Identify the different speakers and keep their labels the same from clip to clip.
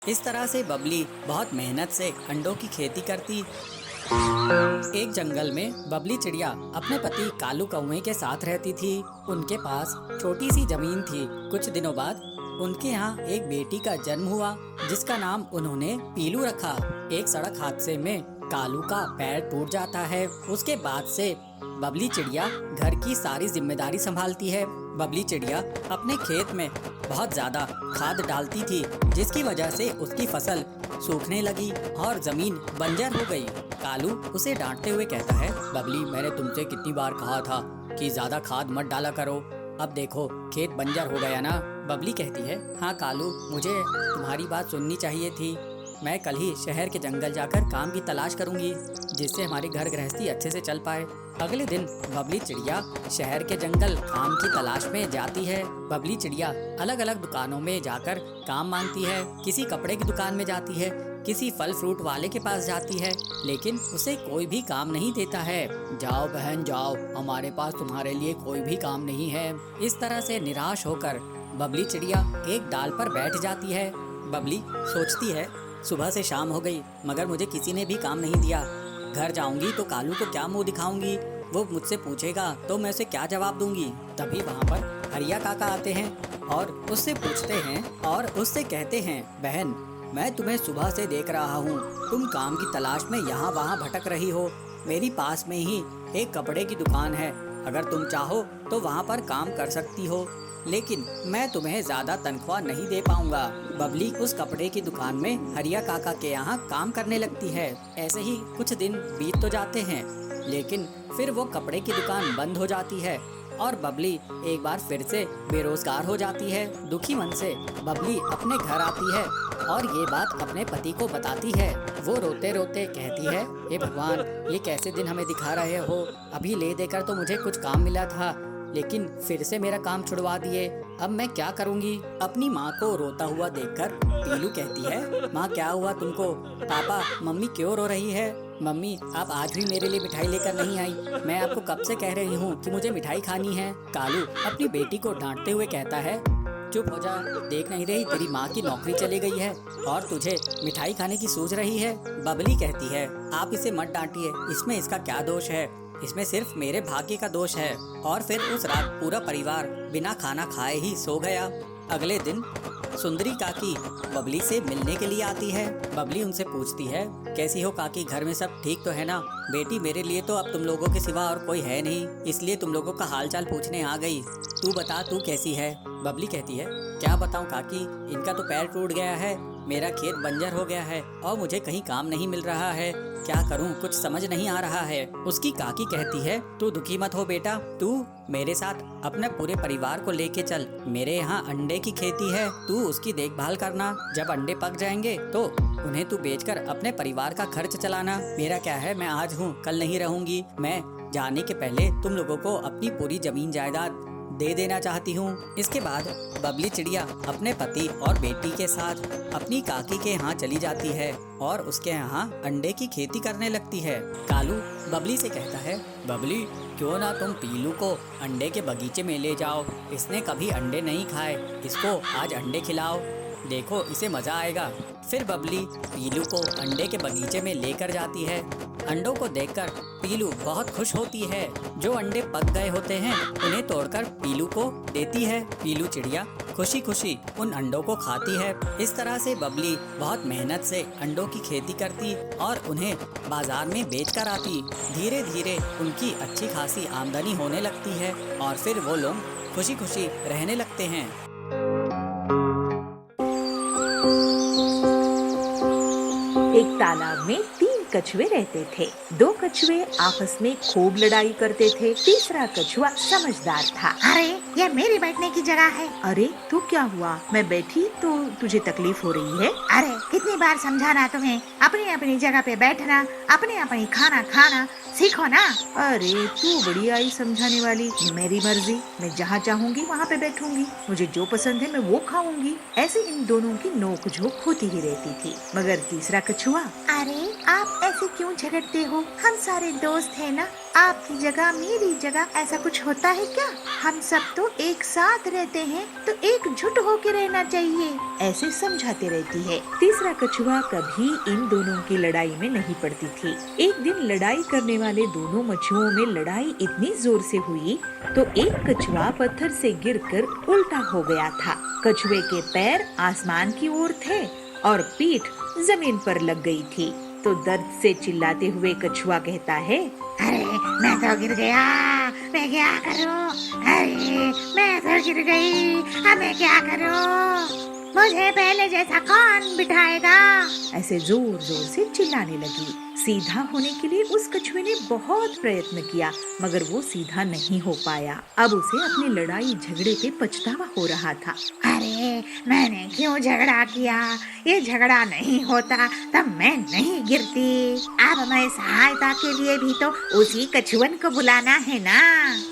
Speaker 1: इस तरह से बबली बहुत मेहनत से अंडों की खेती करती। एक जंगल में बबली चिड़िया अपने पति कालू कौवे के साथ रहती थी। उनके पास छोटी सी जमीन थी। कुछ दिनों बाद उनके यहाँ एक बेटी का जन्म हुआ, जिसका नाम उन्होंने पीलू रखा। एक सड़क हादसे में कालू का पैर टूट जाता है। उसके बाद से बबली चिड़िया घर की सारी जिम्मेदारी संभालती है। बबली चिड़िया अपने खेत में बहुत ज्यादा खाद डालती थी, जिसकी वजह से उसकी फसल सूखने लगी और जमीन बंजर हो गई। कालू उसे डांटते हुए कहता है, बबली, मैंने तुमसे कितनी बार कहा था कि ज्यादा खाद मत डाला करो, अब देखो खेत बंजर हो गया ना। बबली कहती है, हाँ कालू, मुझे तुम्हारी बात सुननी चाहिए थी। मैं कल ही शहर के जंगल जाकर काम की तलाश करूंगी, जिससे हमारी घर गृहस्थी अच्छे से चल पाए। अगले दिन बबली चिड़िया शहर के जंगल काम की तलाश में जाती है। बबली चिड़िया अलग अलग दुकानों में जाकर काम मांगती है। किसी कपड़े की दुकान में जाती है, किसी फल फ्रूट वाले के पास जाती है, लेकिन उसे कोई भी काम नहीं देता है। जाओ बहन जाओ, हमारे पास तुम्हारे लिए कोई भी काम नहीं है। इस तरह से निराश होकर बबली चिड़िया एक डाल पर बैठ जाती है। बबली सोचती है, सुबह से शाम हो गई मगर मुझे किसी ने भी काम नहीं दिया। घर जाऊंगी तो कालू को क्या मुंह दिखाऊंगी, वो मुझसे पूछेगा तो मैं उसे क्या जवाब दूंगी। तभी वहाँ पर हरिया काका आते हैं और उससे पूछते हैं और उससे कहते हैं, बहन, मैं तुम्हें सुबह से देख रहा हूँ, तुम काम की तलाश में यहाँ वहाँ भटक रही हो। मेरी पास में ही एक कपड़े की दुकान है, अगर तुम चाहो तो वहाँ पर काम कर सकती हो, लेकिन मैं तुम्हें ज्यादा तनख्वाह नहीं दे पाऊंगा। बबली उस कपड़े की दुकान में हरिया काका के यहाँ काम करने लगती है। ऐसे ही कुछ दिन बीत तो जाते हैं, लेकिन फिर वो कपड़े की दुकान बंद हो जाती है और बबली एक बार फिर से बेरोजगार हो जाती है। दुखी मन से बबली अपने घर आती है और ये बात अपने पति को बताती है। वो रोते रोते कहती है, हे भगवान, ये कैसे दिन हमें दिखा रहे हो। अभी ले देकर तो मुझे कुछ काम मिला था, लेकिन फिर से मेरा काम छुड़वा दिए। अब मैं क्या करूंगी। अपनी माँ को रोता हुआ देखकर पीलू कहती है, माँ क्या हुआ तुमको। पापा, मम्मी क्यों रो रही है। मम्मी, आप आज भी मेरे लिए मिठाई लेकर नहीं आई। मैं आपको कब से कह रही हूँ कि मुझे मिठाई खानी है। कालू अपनी बेटी को डांटते हुए कहता है, चुप हो जा, देख नहीं रही तेरी माँ की नौकरी चली गई है और तुझे मिठाई खाने की सोच रही है। बबली कहती है, आप इसे मत डांटिए, इसमें इसका क्या दोष है, इसमें सिर्फ मेरे भाग्य का दोष है। और फिर उस रात पूरा परिवार बिना खाना खाए ही सो गया। अगले दिन सुंदरी काकी बबली से मिलने के लिए आती है। बबली उनसे पूछती है, कैसी हो काकी, घर में सब ठीक तो है ना। बेटी, मेरे लिए तो अब तुम लोगों के सिवा और कोई है नहीं, इसलिए तुम लोगों का हालचाल पूछने आ गई। तू बता, तू कैसी है। बबली कहती है, क्या बताऊं काकी, इनका तो पैर टूट गया है, मेरा खेत बंजर हो गया है और मुझे कहीं काम नहीं मिल रहा है। क्या करूं, कुछ समझ नहीं आ रहा है। उसकी काकी कहती है, तू दुखी मत हो बेटा, तू मेरे साथ अपने पूरे परिवार को लेके चल। मेरे यहाँ अंडे की खेती है, तू उसकी देखभाल करना। जब अंडे पक जाएंगे तो उन्हें तू बेचकर अपने परिवार का खर्च चलाना। मेरा क्या है, मैं आज हूँ कल नहीं रहूंगी। मैं जाने के पहले तुम लोगों को अपनी पूरी जमीन जायदाद दे देना चाहती हूँ। इसके बाद बबली चिड़िया अपने पति और बेटी के साथ अपनी काकी के यहाँ चली जाती है और उसके यहाँ अंडे की खेती करने लगती है। कालू बबली से कहता है, बबली, क्यों ना तुम पीलू को अंडे के बगीचे में ले जाओ, इसने कभी अंडे नहीं खाए, इसको आज अंडे खिलाओ, देखो इसे मजा आएगा। फिर बबली पीलू को अंडे के बगीचे में लेकर जाती है। अंडों को देखकर पीलू बहुत खुश होती है। जो अंडे पक गए होते हैं उन्हें तोड़कर पीलू को देती है। पीलू चिड़िया खुशी खुशी उन अंडों को खाती है। इस तरह से बबली बहुत मेहनत से अंडों की खेती करती और उन्हें बाजार में बेचकर आती। धीरे धीरे उनकी अच्छी खासी आमदनी होने लगती है और फिर वो लोग खुशी खुशी रहने लगते हैं।
Speaker 2: एक तालाब में 3 कछुए रहते थे। 2 कछुए आपस में खूब लड़ाई करते थे। तीसरा कछुआ समझदार था।
Speaker 3: अरे, ये मेरी बैठने की जगह है।
Speaker 2: अरे, तू क्या हुआ, मैं बैठी तो तुझे तकलीफ हो रही है।
Speaker 3: अरे, कितनी बार समझाना तुम्हें, अपनी अपनी जगह पे बैठना, अपने अपनी खाना खाना सीखो ना।
Speaker 2: अरे, तू बड़ी आई समझाने वाली। मेरी मर्जी, मैं जहाँ चाहूंगी वहाँ पे बैठूंगी, मुझे जो पसंद है मैं वो खाऊंगी। ऐसे इन दोनों की नोक झोंक होती ही रहती थी। मगर तीसरा कछुआ,
Speaker 3: अरे, आप ऐसे क्यों झगड़ते हो? हम सारे दोस्त हैं ना, आपकी जगह मेरी जगह, ऐसा कुछ होता है क्या? हम सब तो एक साथ रहते हैं, तो एकजुट होके रहना चाहिए, ऐसे समझाते रहती है। तीसरा कछुआ कभी इन दोनों की लड़ाई में नहीं पड़ती थी। एक दिन लड़ाई करने वाले दोनों मछुओं में लड़ाई इतनी जोर से हुई तो एक कछुआ पत्थर से गिरकर उल्टा हो गया था। कछुए के पैर आसमान की ओर थे और पीठ जमीन पर लग गई थी। तो दर्द से चिल्लाते हुए कछुआ कहता है,
Speaker 4: अरे मैं तो गिर गया, मैं क्या करूं? अरे मैं तो गिर गई, अब मैं क्या करूं? मुझे पहले जैसा कौन बिठाएगा?
Speaker 2: ऐसे जोर जोर से चिल्लाने लगी। सीधा होने के लिए उस कछुए ने बहुत प्रयत्न किया, मगर वो सीधा नहीं हो पाया। अब उसे अपनी लड़ाई झगड़े पे पछतावा हो रहा था।
Speaker 4: अरे मैंने क्यों झगड़ा किया? ये झगड़ा नहीं होता तब मैं नहीं गिरती। अब मैं सहायता के लिए भी तो उसी कछुअन को बुलाना है ना।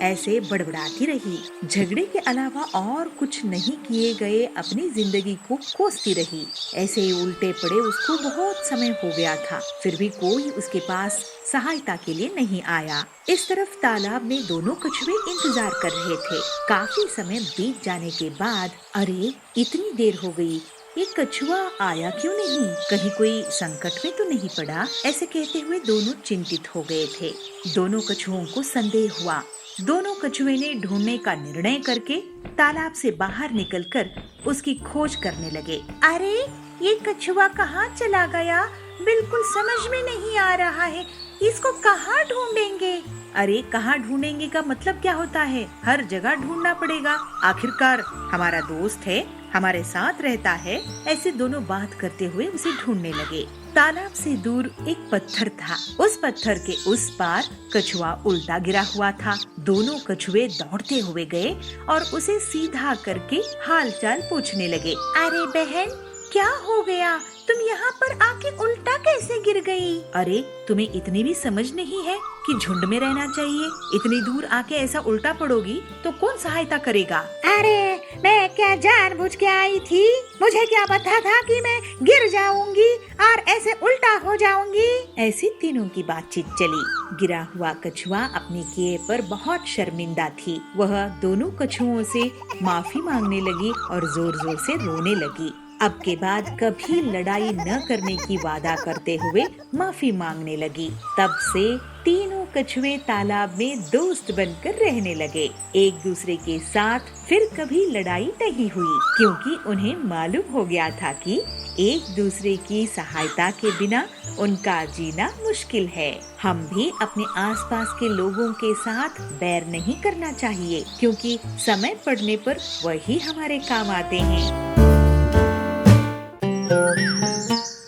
Speaker 2: ऐसे बड़बड़ाती रही। झगड़े के अलावा और कुछ नहीं किए गए अपनी जिंदगी को कोसती रही। ऐसे ही उल्टे पड़े उसको बहुत समय हो गया था, फिर भी कोई उसके पास सहायता के लिए नहीं आया। इस तरफ तालाब में दोनों कछुए इंतजार कर रहे थे। काफी समय बीत जाने के बाद, अरे इतनी देर हो गई, ये कछुआ आया क्यों नहीं? कहीं कोई संकट में तो नहीं पड़ा? ऐसे कहते हुए दोनों चिंतित हो गए थे। दोनों कछुओं को संदेह हुआ। दोनों कछुए ने ढूंढने का निर्णय करके तालाब से बाहर निकलकर उसकी खोज करने लगे।
Speaker 3: अरे ये कछुआ कहाँ चला गया? बिल्कुल समझ में नहीं आ रहा है, इसको कहाँ ढूंढेंगे?
Speaker 2: अरे कहाँ ढूंढेंगे का मतलब क्या होता है? हर जगह ढूंढना पड़ेगा, आखिरकार हमारा दोस्त है, हमारे साथ रहता है। ऐसे दोनों बात करते हुए उसे ढूंढने लगे। तालाब से दूर एक पत्थर था। उस पत्थर के उस पार कछुआ उल्टा गिरा हुआ था। दोनों कछुए दौड़ते हुए गए और उसे सीधा करके हालचाल पूछने लगे।
Speaker 3: अरे बहन, क्या हो गया? तुम यहाँ पर आके उल्टा कैसे गिर गई?
Speaker 2: अरे तुम्हें इतनी भी समझ नहीं है कि झुंड में रहना चाहिए? इतनी दूर आके ऐसा उल्टा पड़ोगी तो कौन सहायता करेगा?
Speaker 4: अरे मैं क्या जानबूझ के आई थी? मुझे क्या पता था कि मैं गिर जाऊंगी और ऐसे उल्टा हो जाऊंगी?
Speaker 2: ऐसी तीनों की बातचीत चली। गिरा हुआ कछुआ अपने किए पर बहुत शर्मिंदा थी। वह दोनों कछुओं से माफी मांगने लगी और जोर जोर से रोने लगी। अब के बाद कभी लड़ाई न करने की वादा करते हुए माफी मांगने लगी। तब से तीनों कछुए तालाब में दोस्त बनकर रहने लगे। एक दूसरे के साथ फिर कभी लड़ाई नहीं हुई, क्योंकि उन्हें मालूम हो गया था कि एक दूसरे की सहायता के बिना उनका जीना मुश्किल है। हम भी अपने आसपास के लोगों के साथ बैर नहीं करना चाहिए, क्योंकि समय पड़ने पर वही हमारे काम आते हैं।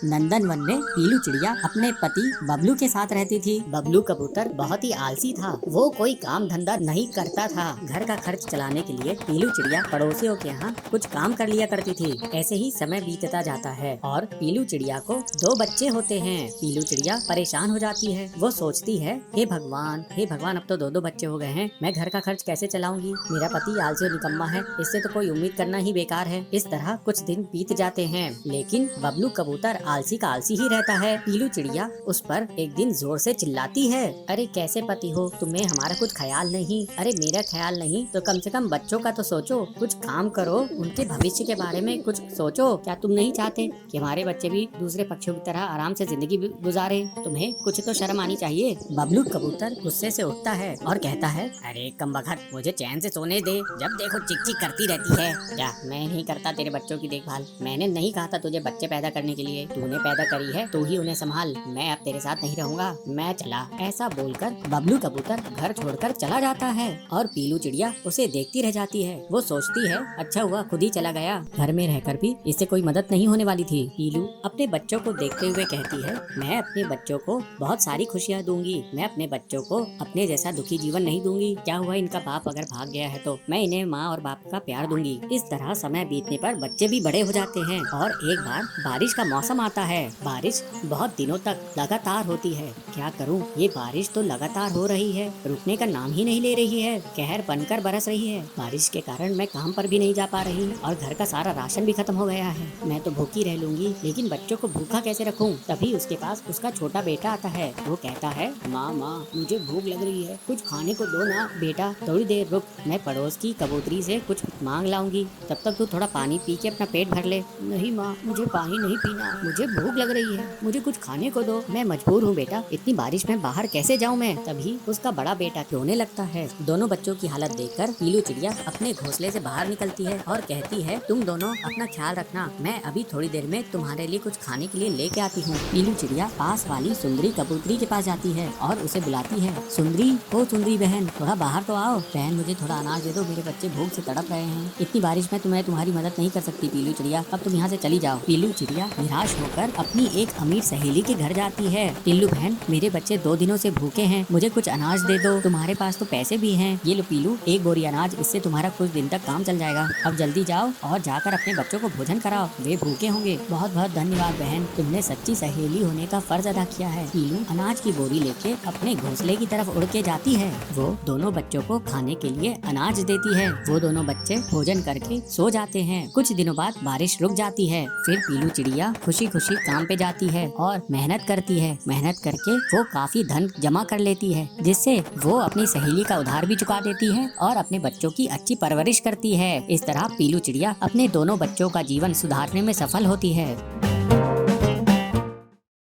Speaker 1: नंदन वन में पीलू चिड़िया अपने पति बबलू के साथ रहती थी। बबलू कबूतर बहुत ही आलसी था। वो कोई काम धंधा नहीं करता था। घर का खर्च चलाने के लिए पीलू चिड़िया पड़ोसियों के यहाँ कुछ काम कर लिया करती थी। ऐसे ही समय बीतता जाता है और पीलू चिड़िया को 2 बच्चे होते हैं। पीलू चिड़िया परेशान हो जाती है। वो सोचती है, हे भगवान, अब तो 2 बच्चे हो गए हैं, मैं घर का खर्च कैसे चलाऊंगी? मेरा पति आलसी और निकम्मा है, इससे तो कोई उम्मीद करना ही बेकार है। इस तरह कुछ दिन बीत जाते हैं, लेकिन बबलू कबूतर आलसी का आलसी ही रहता है। पीलू चिड़िया उस पर एक दिन जोर से चिल्लाती है, अरे कैसे पति हो, तुम्हें हमारा कुछ ख्याल नहीं? अरे मेरा ख्याल नहीं तो कम से कम बच्चों का तो सोचो, कुछ काम करो, उनके भविष्य के बारे में कुछ सोचो। क्या तुम नहीं चाहते कि हमारे बच्चे भी दूसरे पक्षियों की तरह आराम से जिंदगी गुजारे? तुम्हें कुछ तो शर्म आनी चाहिए। बबलू कबूतर गुस्से से उठता है और कहता है, अरे कमबख्त, मुझे चैन से सोने दे, जब देखो चिक चिक करती रहती है। क्या मैं नहीं करता तेरे बच्चों की देखभाल? मैंने नहीं कहा था तुझे बच्चे पैदा करने के लिए, तूने पैदा करी है, तू ही उन्हें संभाल, मैं अब तेरे साथ नहीं रहूंगा, मैं चला। ऐसा बोलकर बबलू कबूतर घर छोड़कर चला जाता है और पीलू चिड़िया उसे देखती रह जाती है। वो सोचती है, अच्छा हुआ खुद ही चला गया, घर में रहकर भी इससे कोई मदद नहीं होने वाली थी। पीलू अपने बच्चों को देखते हुए कहती है, मैं अपने बच्चों को बहुत सारी खुशियाँ दूंगी, मैं अपने बच्चों को अपने जैसा दुखी जीवन नहीं दूंगी। क्या हुआ, इनका बाप अगर भाग गया है तो मैं इन्हें माँ और बाप का प्यार दूंगी। इस तरह समय बीतने पर बच्चे भी बड़े हो जाते हैं और एक बार बारिश का मौसम आता है। है। बारिश बहुत दिनों तक लगातार होती है। क्या करूं, ये बारिश तो लगातार हो रही है, रुकने का नाम ही नहीं ले रही है, कहर बनकर बरस रही है। बारिश के कारण मैं काम पर भी नहीं जा पा रही और घर का सारा राशन भी खत्म हो गया है। मैं तो भूखी रह लूंगी, लेकिन बच्चों को भूखा कैसे रखूं? तभी उसके पास उसका छोटा बेटा आता है। वो कहता है, माँ मुझे भूख लग रही है, कुछ खाने को दो ना। बेटा थोड़ी देर रुक, मैं पड़ोस की कबूतरी से कुछ मांग लाऊंगी, तब तक तू थोड़ा पानी पी के अपना पेट भर ले। नहीं माँ, मुझे पानी नहीं पीना, मुझे भूख लग रही है, मुझे कुछ खाने को दो। मैं मजबूर हूँ बेटा, इतनी बारिश में बाहर कैसे जाऊँ मैं? तभी उसका बड़ा बेटा रोने लगता है। दोनों बच्चों की हालत देखकर पीलू चिड़िया अपने घोंसले से बाहर निकलती है और कहती है, तुम दोनों अपना ख्याल रखना, मैं अभी थोड़ी देर में तुम्हारे लिए कुछ खाने के लिए लेके आती हूँ। पीलू चिड़िया पास वाली सुंदरी कबूतरी के पास जाती है और उसे बुलाती है, सुंदरी, ओ सुंदरी बहन, थोड़ा बाहर तो आओ। बहन, मुझे थोड़ा अनाज दे दो, मेरे बच्चे भूख से तड़प रहे हैं। इतनी बारिश में तुम्हें तुम्हारी मदद नहीं कर सकती पीलू चिड़िया, अब तुम यहाँ से चली जाओ। पीलू चिड़िया निराश होकर अपनी एक अमीर सहेली के घर जाती है। पीलू बहन, मेरे बच्चे 2 दिनों से भूखे हैं, मुझे कुछ अनाज दे दो, तुम्हारे पास तो पैसे भी हैं। ये लो पीलू, 1 बोरी अनाज, इससे तुम्हारा कुछ दिन तक काम चल जाएगा। अब जल्दी जाओ और जाकर अपने बच्चों को भोजन कराओ, वे भूखे होंगे। बहुत बहुत धन्यवाद बहन, तुमने सच्ची सहेली होने का फर्ज अदा किया है। पीलू अनाज की बोरी लेके अपने घोंसले की तरफ उड़ के जाती है। वो दोनों बच्चों को खाने के लिए अनाज देती है। वो दोनों बच्चे भोजन करके सो जाते हैं। कुछ दिनों बाद बारिश रुक जाती है। फिर पीलू चिड़िया खुशी खुशी काम पे जाती है और मेहनत करती है। मेहनत करके वो काफी धन जमा कर लेती है, जिससे वो अपनी सहेली का उधार भी चुका देती है और अपने बच्चों की अच्छी परवरिश करती है। इस तरह पीलू चिड़िया अपने दोनों बच्चों का जीवन सुधारने में सफल होती है।